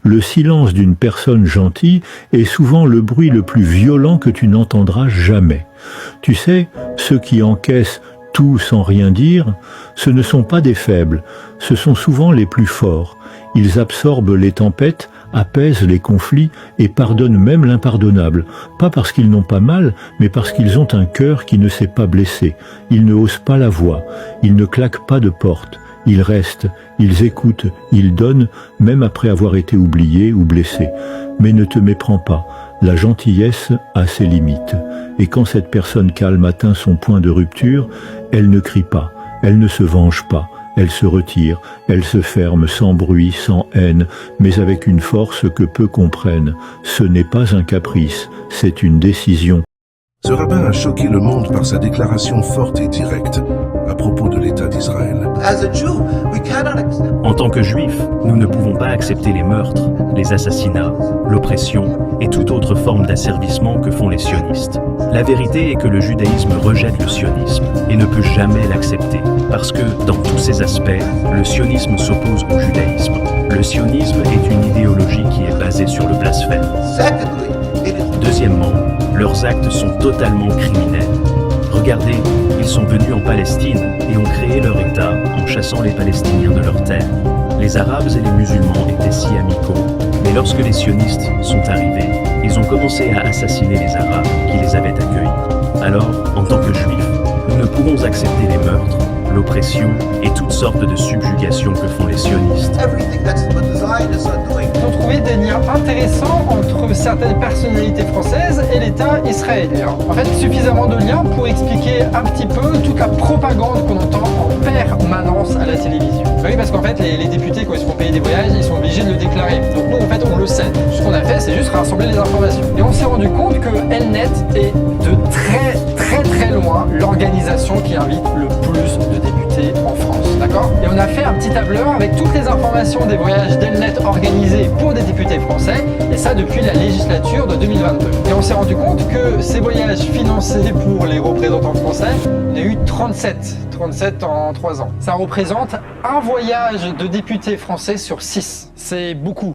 Le silence d'une personne gentille est souvent le bruit le plus violent que tu n'entendras jamais. Tu sais, ceux qui encaissent tout sans rien dire, ce ne sont pas des faibles, ce sont souvent les plus forts. Ils absorbent les tempêtes, apaisent les conflits et pardonnent même l'impardonnable. Pas parce qu'ils n'ont pas mal, mais parce qu'ils ont un cœur qui ne s'est pas blessé. Ils ne haussent pas la voix, ils ne claquent pas de porte. Ils restent, ils écoutent, ils donnent, même après avoir été oubliés ou blessés. Mais ne te méprends pas, la gentillesse a ses limites. Et quand cette personne calme atteint son point de rupture, elle ne crie pas, elle ne se venge pas, elle se retire, elle se ferme sans bruit, sans haine, mais avec une force que peu comprennent. Ce n'est pas un caprice, c'est une décision. Ce rabbin a choqué le monde par sa déclaration forte et directe à propos de l'État d'Israël. En tant que juifs, nous ne pouvons pas accepter les meurtres, les assassinats, l'oppression et toute autre forme d'asservissement que font les sionistes. La vérité est que le judaïsme rejette le sionisme et ne peut jamais l'accepter, parce que, dans tous ses aspects, le sionisme s'oppose au judaïsme. Le sionisme est une idéologie qui est basée sur le blasphème. Deuxièmement, leurs actes sont totalement criminels. Regardez, ils sont venus en Palestine et ont créé leur État en chassant les Palestiniens de leurs terres. Les Arabes et les musulmans étaient si amicaux, mais lorsque les sionistes sont arrivés, ils ont commencé à assassiner les Arabes qui les avaient accueillis. Alors, en tant que juifs, nous ne pouvons accepter les meurtres, l'oppression et toutes sortes de subjugations que font les sionistes. Ils ont trouvé des liens intéressants entre certaines personnalités françaises et l'État israélien. En fait, suffisamment de liens pour expliquer un petit peu toute la propagande qu'on entend en permanence à la télévision. Oui, parce qu'en fait, les députés, quand ils se font payer des voyages, ils sont obligés de le déclarer. Donc nous, en fait, on le sait. Ce qu'on a fait, c'est juste rassembler les informations. Et on s'est rendu compte que Elnet est de très loin l'organisation qui invite le plus de députés en France. D'accord ? Et on a fait un petit tableur avec toutes les informations des voyages d'Elnet organisés pour des députés français, et ça depuis la législature de 2022. Et on s'est rendu compte que ces voyages financés pour les représentants français, il y en a eu 37 en 3 ans. Ça représente un voyage de députés français sur 6. C'est beaucoup.